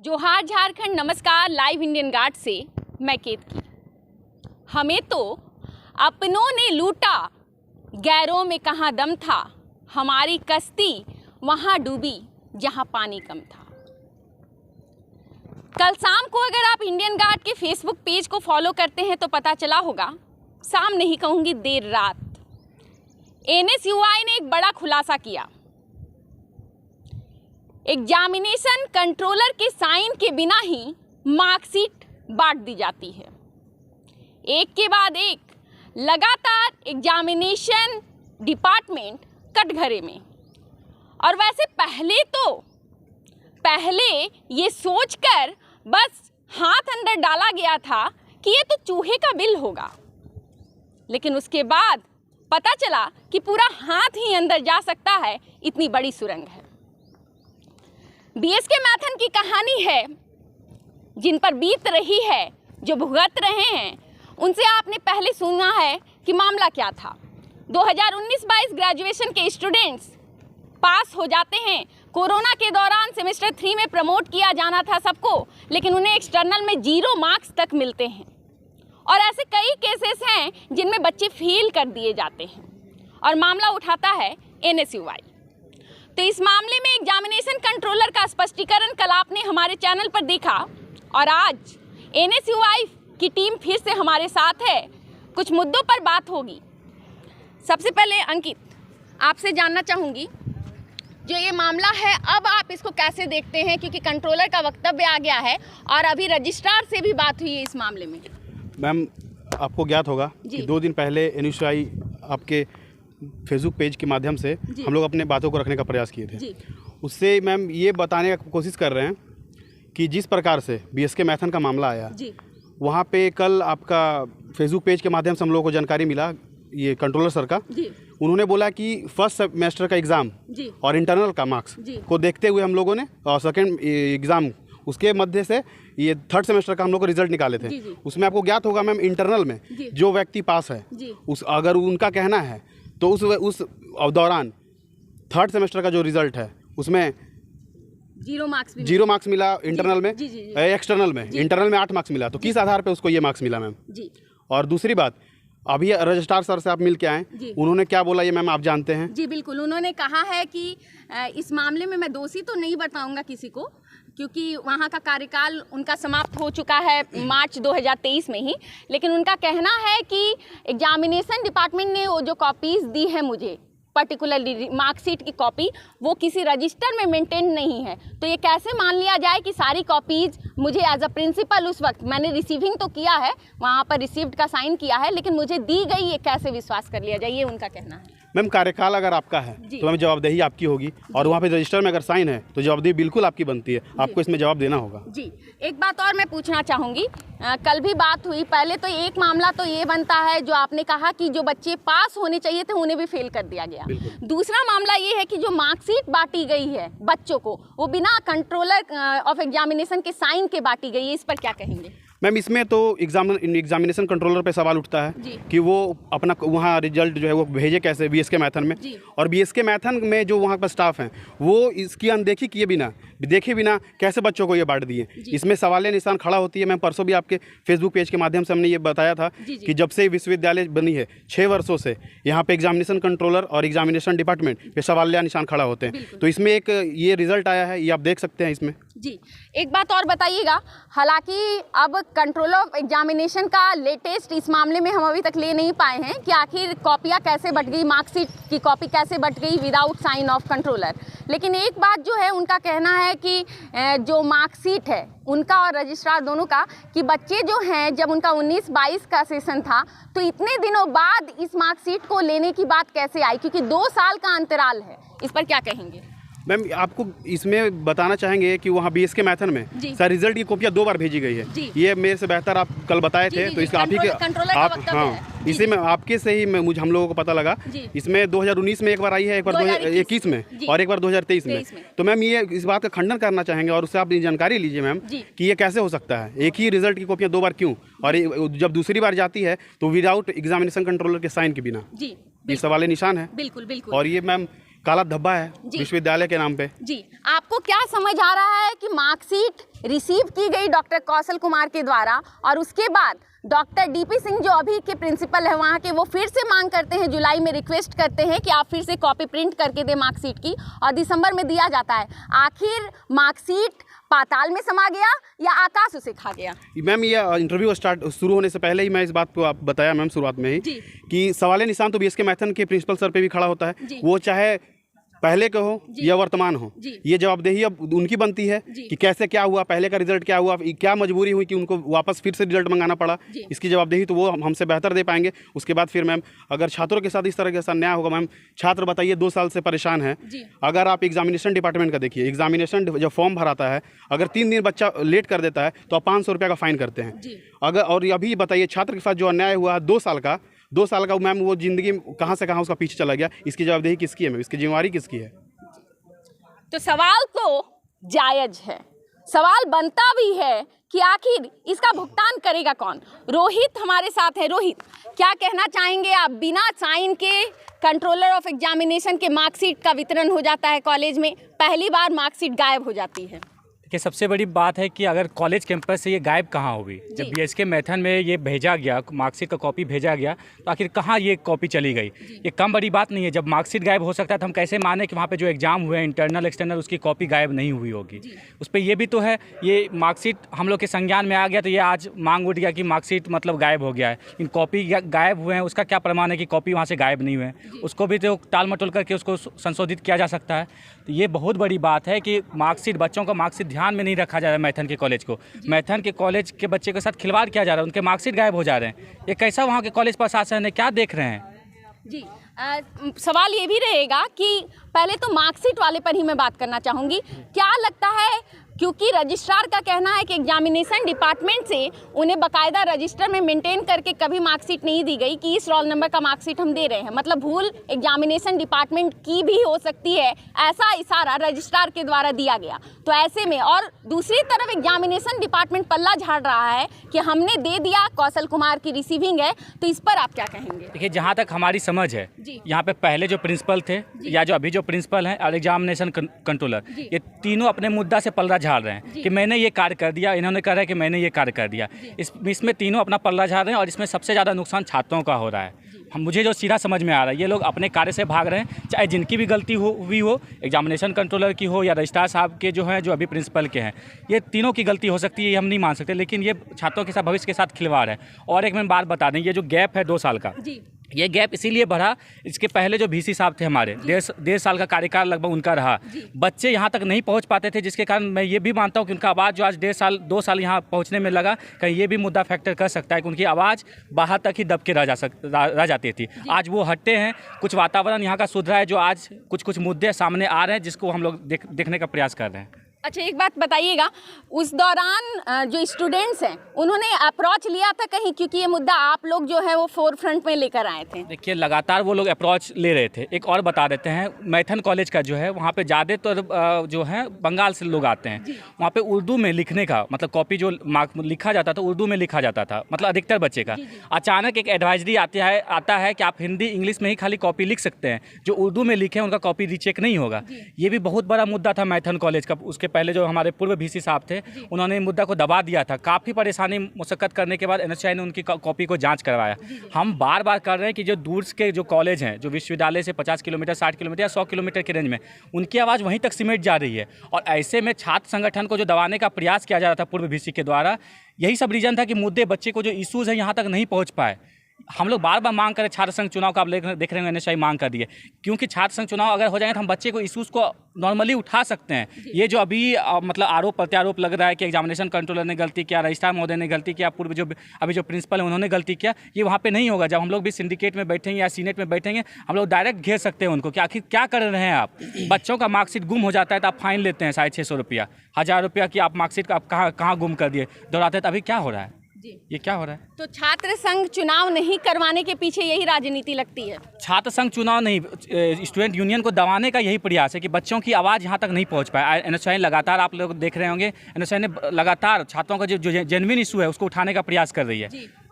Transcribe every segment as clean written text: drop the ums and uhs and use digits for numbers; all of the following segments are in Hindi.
जोहार झारखंड, नमस्कार। लाइव इंडियन गार्ड से मैं केतकी। हमें तो अपनों ने लूटा, गैरों में कहाँ दम था। हमारी कश्ती वहाँ डूबी जहाँ पानी कम था। कल शाम को अगर आप इंडियन गार्ड के फेसबुक पेज को फॉलो करते हैं तो पता चला होगा, शाम नहीं कहूँगी देर रात, NSUI ने एक बड़ा खुलासा किया। एग्जामिनेशन कंट्रोलर के साइन के बिना ही मार्कशीट बांट दी जाती है। एक के बाद एक लगातार एग्जामिनेशन डिपार्टमेंट कटघरे में। और वैसे पहले ये सोचकर बस हाथ अंदर डाला गया था कि ये तो चूहे का बिल होगा, लेकिन उसके बाद पता चला कि पूरा हाथ ही अंदर जा सकता है, इतनी बड़ी सुरंग है। BSK मैथन की कहानी है, जिन पर बीत रही है, जो भुगत रहे हैं, उनसे आपने पहले सुना है कि मामला क्या था। 2019-22 ग्रेजुएशन के स्टूडेंट्स पास हो जाते हैं। कोरोना के दौरान सेमेस्टर 3 में प्रमोट किया जाना था सबको, लेकिन उन्हें एक्सटर्नल में 0 मार्क्स तक मिलते हैं। और ऐसे कई केसेस हैं जिनमें बच्चे फेल कर दिए जाते हैं और मामला उठाता है NSUI। तो इस मामले में एग्जामिनेशन कंट्रोलर का स्पष्टीकरण कल आपने हमारे चैनल पर देखा, और आज NSUI की टीम फिर से हमारे साथ है। कुछ मुद्दों पर बात होगी। सबसे पहले अंकित, आपसे जानना चाहूँगी, जो ये मामला है अब आप इसको कैसे देखते हैं, क्योंकि कंट्रोलर का वक्तव्य आ गया है और अभी रजिस्ट्रार से भी बात हुई है इस मामले में। मैम, आपको ज्ञात होगा कि 2 दिन पहले NSUI आपके फेसबुक पेज के माध्यम से हम लोग अपने बातों को रखने का प्रयास किए थे। उससे मैम ये बताने का कोशिश कर रहे हैं कि जिस प्रकार से BSK मैथन का मामला आया, वहाँ पे कल आपका फेसबुक पेज के माध्यम से हम लोगों को जानकारी मिला, ये कंट्रोलर सर का, उन्होंने बोला कि फर्स्ट सेमेस्टर का एग्ज़ाम और इंटरनल का मार्क्स को देखते हुए हम लोगों ने, और सेकेंड एग्ज़ाम उसके मध्य से ये थर्ड सेमेस्टर का हम लोग को रिजल्ट निकाले थे। उसमें आपको ज्ञात होगा मैम, इंटरनल में जो व्यक्ति पास है, उस अगर उनका कहना है तो उस दौरान थर्ड सेमेस्टर का जो रिजल्ट है उसमें 0 मार्क्स मिला इंटरनल में, एक्सटर्नल में इंटरनल में 8 मार्क्स मिला। तो किस आधार पे उसको ये मार्क्स मिला मैम? और दूसरी बात, अभी रजिस्ट्रार सर से आप मिल के आए, उन्होंने क्या बोला ये मैम आप जानते हैं? जी बिल्कुल, उन्होंने कहा है कि इस मामले में मैं दोषी तो नहीं बताऊंगा किसी को, क्योंकि वहाँ का कार्यकाल उनका समाप्त हो चुका है मार्च 2023 में ही। लेकिन उनका कहना है कि एग्जामिनेशन डिपार्टमेंट ने वो जो कॉपीज़ दी है मुझे, पर्टिकुलरली मार्कशीट की कॉपी, वो किसी रजिस्टर में मेंटेन नहीं है। तो ये कैसे मान लिया जाए कि सारी कॉपीज़ मुझे एज अ प्रिंसिपल, उस वक्त मैंने रिसीविंग तो किया है, वहाँ पर रिसीव्ड का साइन किया है, लेकिन मुझे दी गई, ये कैसे विश्वास कर लिया जाए, ये उनका कहना है। मैम, कार्यकाल अगर आपका है तो मैम जवाबदेही आपकी होगी, और वहाँ पे रजिस्टर में अगर साइन है तो जवाबदेही बिल्कुल आपकी बनती है, आपको इसमें जवाब देना होगा। जी, एक बात और मैं पूछना चाहूँगी, कल भी बात हुई। पहले तो एक मामला तो ये बनता है, जो आपने कहा कि जो बच्चे पास होने चाहिए थे उन्हें भी फेल कर दिया गया। दूसरा मामला ये है कि जो मार्कशीट बांटी गई है बच्चों को, वो बिना कंट्रोलर ऑफ एग्जामिनेशन के साइन के बांटी गई है, इस पर क्या कहेंगे? मैम, इसमें तो एग्जामिनेशन कंट्रोलर पे सवाल उठता है कि वो अपना वहाँ रिजल्ट जो है वो भेजे कैसे BSK मैथन में, और BSK मैथन में जो वहाँ पर स्टाफ हैं वो इसकी अनदेखी किए बिना, देखे बिना कैसे बच्चों को ये बांट दिए। इसमें सवाल निशान खड़ा होती है। मैम, परसों भी आपके फेसबुक पेज के माध्यम से हमने ये बताया था कि जब से विश्वविद्यालय बनी है 6 वर्षों से यहाँ पे एग्जामिनेशन कंट्रोलर और एग्जामिनेशन डिपार्टमेंट पे सवाल निशान खड़ा होते हैं। तो इसमें एक ये रिजल्ट आया है, ये आप देख सकते हैं इसमें। जी, एक बात और बताइएगा, हालांकि अब कंट्रोल ऑफ एग्जामिनेशन का लेटेस्ट इस मामले में हम अभी तक ले नहीं पाए हैं कि आखिर कॉपियाँ कैसे बट गई, मार्कशीट की कॉपी कैसे बट गई विदाउट साइन ऑफ कंट्रोलर। लेकिन एक बात जो है, उनका कहना है कि जो मार्कशीट है उनका और रजिस्ट्रार दोनों का, कि बच्चे जो हैं जब उनका 19-22 का सेशन था तो इतने दिनों बाद इस मार्कशीट को लेने की बात कैसे आई, क्योंकि 2 साल का अंतराल है। इस पर क्या कहेंगे? मैम, आपको इसमें बताना चाहेंगे कि वहाँ BSK मैथन में सर रिजल्ट की कॉपियाँ 2 बार भेजी गई है। ये मेरे से बेहतर आप कल बताए थे, तो इसका आप ही के आप, हाँ, इसी में आपके से ही मुझे हम लोगों को पता लगा। इसमें 2019 में एक बार आई है, एक बार 2021 में, और एक बार 2023 में। तो मैम, ये इस बात का खंडन करना चाहेंगे, और उससे आप जानकारी लीजिए मैम कि ये कैसे हो सकता है, एक ही रिजल्ट की कॉपियाँ 2 बार क्यों, और जब दूसरी बार जाती है तो विदाउट एग्जामिनेशन कंट्रोलर के साइन के बिना। ये सवाल निशान है। बिल्कुल बिल्कुल। और ये मैम काला धब्बा है विश्वविद्यालय के नाम पे। जी, आपको क्या समझ आ रहा है कि मार्कशीट रिसीव की गई डॉक्टर कौशल कुमार के द्वारा और उसके बाद डॉक्टर डीपी सिंह जो अभी के प्रिंसिपल है वहाँ के, वो फिर से मांग करते हैं, जुलाई में रिक्वेस्ट करते हैं कि आप फिर से कॉपी प्रिंट करके दें मार्कशीट की, और दिसंबर में दिया जाता है। आखिर मार्कशीट पाताल में समा गया या आकाश उसे खा गया? मैम ये इंटरव्यू शुरू होने से पहले ही मैं इस बात को आप बताया मैम शुरुआत में ही कि सवाल निशान तो बीएसके मैथन के प्रिंसिपल सर पे भी खड़ा होता है, वो चाहे पहले के हो या वर्तमान हो, ये जवाबदेही अब उनकी बनती है कि कैसे क्या हुआ, पहले का रिजल्ट क्या हुआ, क्या मजबूरी हुई कि उनको वापस फिर से रिजल्ट मंगाना पड़ा, इसकी जवाबदेही तो वो हमसे बेहतर दे पाएंगे। उसके बाद फिर मैम अगर छात्रों के साथ इस तरह का अन्याय होगा, मैम छात्र बताइए 2 साल से परेशान है। अगर आप एग्जामिनेशन डिपार्टमेंट का देखिए, एग्जामिनेशन जब फॉर्म भराता है, अगर 3 दिन बच्चा लेट कर देता है तो आप 500 रुपये का फाइन करते हैं। अगर और अभी बताइए छात्र के साथ जो अन्याय हुआ 2 साल का मैम, वो जिंदगी कहाँ से कहाँ उसका पीछे चला गया, इसकी जवाबदेही किसकी है मैम, इसकी जिम्मेवारी किसकी है? तो सवाल तो जायज है, सवाल बनता भी है कि आखिर इसका भुगतान करेगा कौन। रोहित हमारे साथ है। रोहित, क्या कहना चाहेंगे आप? बिना साइन के कंट्रोलर ऑफ एग्जामिनेशन के मार्कशीट का वितरण हो जाता है कॉलेज में, पहली बार मार्कशीट गायब हो जाती है। देखिए, सबसे बड़ी बात है कि अगर कॉलेज कैंपस से ये गायब कहाँ हुई? जब बीएसके मैथन में ये भेजा गया, मार्कशीट का कॉपी भेजा गया, तो आखिर कहाँ ये कॉपी चली गई? ये कम बड़ी बात नहीं है। जब मार्कशीट गायब हो सकता है तो हम कैसे माने कि वहाँ पे जो एग्जाम हुए इंटरनल एक्सटर्नल, उसकी कॉपी गायब नहीं हुई होगी? उस पर ये भी तो है, ये मार्कशीट हम लोग के संज्ञान में आ गया तो ये आज मांग उठ गया कि मार्कशीट मतलब गायब हो गया है। इन कॉपी गायब हुए हैं, उसका क्या प्रमाण है कि कॉपी वहाँ से गायब नहीं हुए हैं? उसको भी तो टाल मटोल करके उसको संशोधित किया जा सकता है। तो ये बहुत बड़ी बात है कि मार्कशीट, बच्चों का मार्कशीट ध्यान में नहीं रखा जा रहा है। मैथन के कॉलेज को, मैथन के कॉलेज के बच्चे के साथ खिलवाड़ किया जा रहा है, उनके मार्कशीट गायब हो जा रहे हैं। ये कैसा वहाँ के कॉलेज प्रशासन है, क्या देख रहे हैं? जी, सवाल ये भी रहेगा कि पहले तो मार्कशीट वाले पर ही मैं बात करना चाहूँगी। क्या लगता है, क्योंकि रजिस्ट्रार का कहना है कि एग्जामिनेशन डिपार्टमेंट से उन्हें बाकायदा रजिस्टर में मेंटेन करके कभी मार्कशीट नहीं दी गई कि इस रोल नंबर का मार्कशीट हम दे रहे हैं, मतलब भूल एग्जामिनेशन डिपार्टमेंट की भी हो सकती है, ऐसा इशारा रजिस्ट्रार के द्वारा दिया गया। तो ऐसे में, और दूसरी तरफ एग्जामिनेशन डिपार्टमेंट पल्ला झाड़ रहा है कि हमने दे दिया, कौशल कुमार की रिसीविंग है, तो इस पर आप क्या कहेंगे? देखिए, जहाँ तक हमारी समझ है, यहाँ पे पहले जो प्रिंसिपल थे या जो अभी जो प्रिंसिपल हैं और एग्जामिनेशन कंट्रोलर, ये तीनों अपने मुद्दा से पल्ला झाड़ रहे हैं कि मैंने ये कार्य कर दिया, इन्होंने कह रहा है कि मैंने ये कार्य कर दिया। इसमें तीनों अपना पल्ला झाड़ रहे हैं और इसमें सबसे ज़्यादा नुकसान छात्रों का हो रहा है। मुझे जो सीधा समझ में आ रहा है, ये लोग अपने कार्य से भाग रहे हैं, चाहे जिनकी भी गलती हुई हो, एग्जामिनेशन कंट्रोलर की हो या रजिस्ट्रार साहब के जो हैं, जो अभी प्रिंसिपल के हैं, ये तीनों की गलती हो सकती है, ये हम नहीं मान सकते, लेकिन ये छात्रों के साथ, भविष्य के साथ खिलवाड़ है। और एक मैं बात बता दें, ये जो गैप है 2 साल का, ये गैप इसीलिए बढ़ा, इसके पहले जो वीसी साहब थे हमारे, 1.5 साल का कार्यकाल लगभग उनका रहा, बच्चे यहाँ तक नहीं पहुँच पाते थे, जिसके कारण मैं ये भी मानता हूँ कि उनका आवाज़ जो आज 2 साल यहाँ पहुँचने में लगा, कहीं ये भी मुद्दा फैक्टर कर सकता है कि उनकी आवाज़ बाहर तक ही दब के रह जाती थी। आज वो हटते हैं, कुछ वातावरण यहाँ का सुधरा है, जो आज कुछ मुद्दे सामने आ रहे हैं, जिसको हम लोग देखने का प्रयास कर रहे हैं। अच्छा, एक बात बताइएगा, उस दौरान जो स्टूडेंट्स हैं उन्होंने अप्रोच लिया था कहीं, क्योंकि ये मुद्दा आप लोग जो है वो फोर फ्रंट में लेकर आए थे? देखिए, लगातार वो लोग अप्रोच ले रहे थे। एक और बता देते हैं, मैथन कॉलेज का जो है, वहाँ पे ज़्यादातर जो है बंगाल से लोग आते हैं। वहाँ पे उर्दू में लिखने का मतलब कॉपी जो लिखा जाता था, उर्दू में लिखा जाता था, मतलब अधिकतर बच्चे का। अचानक एक एडवाइजरी आता है कि आप हिंदी इंग्लिश में ही खाली कॉपी लिख सकते हैं, जो उर्दू में लिखे उनका कॉपी रीचेक नहीं होगा। ये भी बहुत बड़ा मुद्दा था मैथन कॉलेज का। उसके पहले जो हमारे पूर्व वीसी साहब थे, उन्होंने मुद्दा को दबा दिया था। काफ़ी परेशानी मुशक्कत करने के बाद एनएसयूआई ने उनकी कॉपी को जांच करवाया। हम बार बार कर रहे हैं कि जो दूर के जो कॉलेज हैं, जो विश्वविद्यालय से 50 किलोमीटर, 60 किलोमीटर या 100 किलोमीटर के रेंज में, उनकी आवाज़ वहीं तक सिमट जा रही है। और ऐसे में छात्र संगठन को जो दबाने का प्रयास किया जा रहा था पूर्व वीसी के द्वारा, यही सब रीजन था कि मुद्दे, बच्चे को जो इशूज़ है, यहाँ तक नहीं पहुँच पाए। हम लोग बार बार मांग करें, छात्र संघ चुनाव का आप देख रहे हैं, एनएसयूआई मांग कर दिए, क्योंकि छात्र संघ चुनाव अगर हो जाएंगे तो हम बच्चे को इशूज़ को नॉर्मली उठा सकते हैं। ये जो अभी मतलब आरोप प्रत्यारोप लग रहा है कि एग्जामिनेशन कंट्रोलर ने गलती किया, रजिस्ट्रार महोदय ने गलती किया, पूर्व जो अभी जो प्रिंसिपल है उन्होंने गलती किया, ये वहाँ पे नहीं होगा। जब हम लोग भी सिंडिकेट में बैठेंगे या सीनेट में बैठेंगे, हम लोग डायरेक्ट घेर सकते हैं उनको कि आखिर क्या कर रहे हैं आप। बच्चों का मार्कशीट गुम हो जाता है तो आप फाइन लेते हैं 650 रुपया, 1000 रुपया की आप मार्कशीट आप कहाँ गुम कर दिए, दोहराते हैं। तो अभी क्या हो रहा है, ये क्या हो रहा है? तो छात्र संघ चुनाव नहीं करवाने के पीछे यही राजनीति लगती है? छात्र संघ चुनाव नहीं, स्टूडेंट यूनियन को दबाने का यही प्रयास है कि बच्चों की आवाज़ यहाँ तक नहीं पहुँच पाए। एनएसयूआई लगातार, आप लोग देख रहे होंगे, एनएसयूआई ने लगातार छात्रों का जो जेन्युइन इशू है उसको उठाने का प्रयास कर रही है।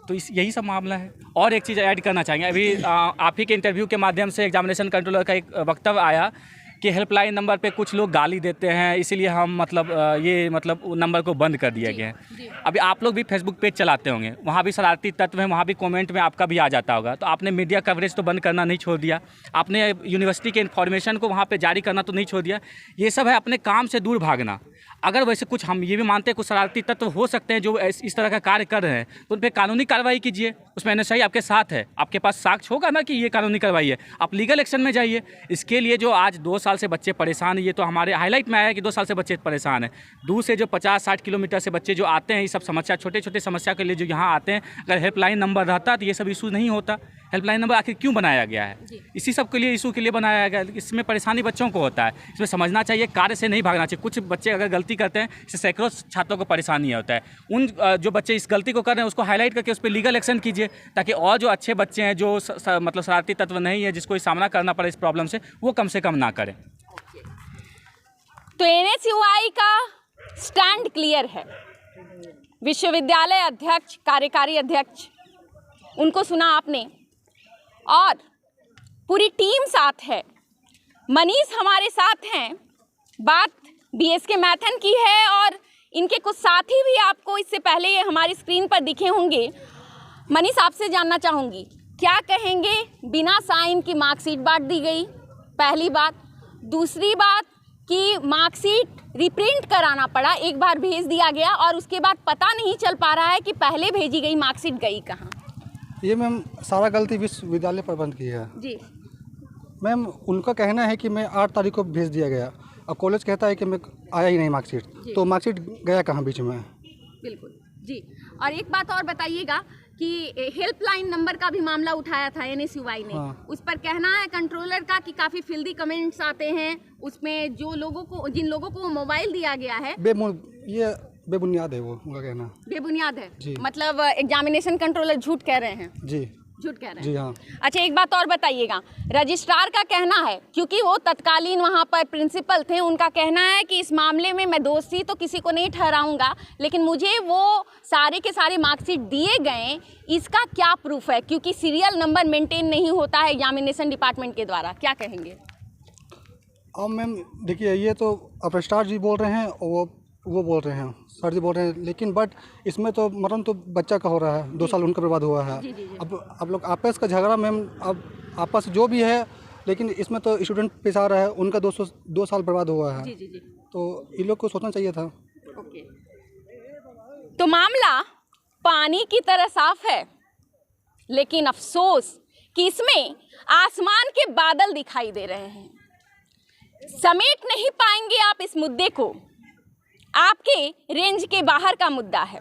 तो यही सब मामला है। और एक चीज़ ऐड करना चाहेंगे, अभी आप ही के इंटरव्यू के माध्यम से एग्जामिनेशन कंट्रोलर का एक वक्तव्य आया कि हेल्पलाइन नंबर पे कुछ लोग गाली देते हैं, इसीलिए हम ये नंबर को बंद कर दिया गया है। अभी आप लोग भी फेसबुक पेज चलाते होंगे, वहाँ भी शरारती तत्व हैं, वहाँ भी कमेंट में आपका भी आ जाता होगा, तो आपने मीडिया कवरेज तो बंद करना नहीं छोड़ दिया, आपने यूनिवर्सिटी के इन्फॉर्मेशन को वहाँ पे जारी करना तो नहीं छोड़ दिया। ये सब है अपने काम से दूर भागना। अगर वैसे कुछ हम ये भी मानते हैं कुछ शरारती तत्व हो सकते हैं जो इस तरह का कार्य कर रहे हैं, तो उन पर कानूनी कार्रवाई कीजिए। उसमें NSI आपके साथ है, आपके पास साक्ष्य होगा ना कि ये कानूनी कार्रवाई है, आप लीगल एक्शन में जाइए। इसके लिए जो आज 2 साल से बच्चे परेशान हैं, ये तो हमारे हाईलाइट में आया है कि 2 साल से बच्चे परेशान हैं। दूर से जो 50-60 किलोमीटर से बच्चे जो आते हैं, ये सब समस्या, छोटे छोटे समस्या के लिए जो यहाँ आते हैं, अगर हेल्पलाइन नंबर रहता तो ये सब इशू नहीं होता। हेल्पलाइन नंबर आखिर क्यों बनाया गया है? इसी सब के लिए, इशू के लिए बनाया गया है। इसमें परेशानी बच्चों को होता है, इसमें समझना चाहिए, कार्य से नहीं भागना चाहिए। कुछ बच्चे अगर गलती करते हैं, इससे सैकड़ों छात्रों को परेशानी होता है। उन जो बच्चे इस गलती को कर रहे हैं उसको हाईलाइट करके उस पर लीगल एक्शन कीजिए, ताकि और जो अच्छे बच्चे हैं, जो शरारती तत्व नहीं है, जिसको सामना करना पड़े इस प्रॉब्लम से, वो कम से कम ना करें। तो NSUI का स्टैंड क्लियर है। विश्वविद्यालय अध्यक्ष, कार्यकारी अध्यक्ष, उनको सुना आपने, और पूरी टीम साथ है। मनीष हमारे साथ हैं। बात BSK मैथन की है और इनके कुछ साथी भी आपको इससे पहले ये हमारी स्क्रीन पर दिखे होंगे। मनीष, आपसे जानना चाहूँगी, क्या कहेंगे बिना साइन की मार्कशीट बांट दी गई? पहली बात। दूसरी बात कि मार्कशीट रिप्रिंट कराना पड़ा, एक बार भेज दिया गया और उसके बाद पता नहीं चल पा रहा है कि पहले भेजी गई मार्कशीट गई कहाँ। ये मैम सारा गलती विश्वविद्यालय प्रबंध की है जी। मैम, उनका कहना है कि मैं 8 तारीख को भेज दिया गया, और कॉलेज कहता है कि मैं आया ही नहीं मार्कशीट, तो मार्कशीट गया कहाँ बीच में? बिल्कुल जी। और एक बात और बताइएगा कि हेल्पलाइन नंबर का भी मामला उठाया था NSUI ने। हाँ। उस पर कहना है कंट्रोलर का कि काफ़ी फिल्दी कमेंट्स आते हैं उसमें, जिन लोगों को मोबाइल दिया गया है ये बेबुनियाद है, वो उनका कहना बेबुनियाद है। जी। मतलब एग्जामिनेशन कंट्रोलर झूठ कह रहे हैं। जी, झूठ कह रहे हैं। जी हाँ। अच्छा, एक बात और बताइएगा, रजिस्ट्रार का कहना है, क्योंकि वो तत्कालीन वहाँ पर प्रिंसिपल थे, उनका कहना है कि इस मामले में मैं दोषी तो किसी को नहीं ठहराऊंगा, लेकिन मुझे वो सारे के सारे मार्कशीट दिए गए, इसका क्या प्रूफ है? क्योंकि सीरियल नंबर मेंटेन नहीं होता है एग्जामिनेशन डिपार्टमेंट के द्वारा। क्या कहेंगे? अब मैम देखिए, ये तो रजिस्ट्रार जी बोल रहे हैं और वो बोल रहे हैं, सर जी बोल रहे हैं, लेकिन बट इसमें तो मरण तो बच्चा का हो रहा है, 2 साल उनका बर्बाद हुआ है। अब लोग आपस का झगड़ा मैम, अब आपस जो भी है, लेकिन इसमें तो स्टूडेंट पेश आ रहा है, उनका 2 साल बर्बाद हुआ है। जी। तो इन लोग को सोचना चाहिए था। ओके। तो मामला पानी की तरह साफ है, लेकिन अफसोस कि इसमें आसमान के बादल दिखाई दे रहे हैं। समेट नहीं पाएंगे आप इस मुद्दे को, आपके रेंज के बाहर का मुद्दा है।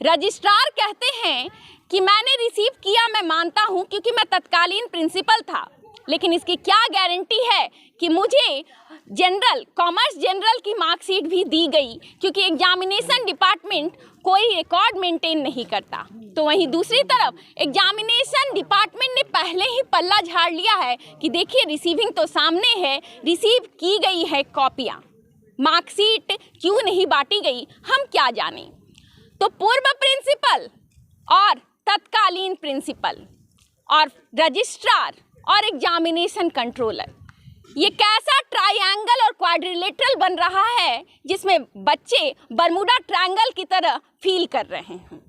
रजिस्ट्रार कहते हैं कि मैंने रिसीव किया, मैं मानता हूं क्योंकि मैं तत्कालीन प्रिंसिपल था, लेकिन इसकी क्या गारंटी है कि मुझे कॉमर्स जनरल की मार्कशीट भी दी गई, क्योंकि एग्जामिनेशन डिपार्टमेंट कोई रिकॉर्ड मेंटेन नहीं करता। तो वहीं दूसरी तरफ एग्जामिनेशन डिपार्टमेंट ने पहले ही पल्ला झाड़ लिया है कि देखिए रिसीविंग तो सामने है, रिसीव की गई है कॉपियाँ, मार्कशीट क्यों नहीं बांटी गई हम क्या जाने। तो पूर्व प्रिंसिपल और तत्कालीन प्रिंसिपल और रजिस्ट्रार और एग्जामिनेशन कंट्रोलर, ये कैसा ट्रायंगल और क्वाड्रिलेटरल बन रहा है जिसमें बच्चे बर्मुडा ट्रायंगल की तरह फील कर रहे हैं।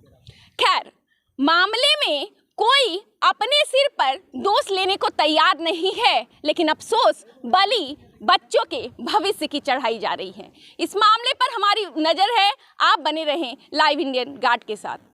खैर, मामले में कोई अपने सिर पर दोष लेने को तैयार नहीं है, लेकिन अफसोस बलि बच्चों के भविष्य की चढ़ाई जा रही है। इस मामले पर हमारी नज़र है, आप बने रहें लाइव इंडियन गार्ड के साथ।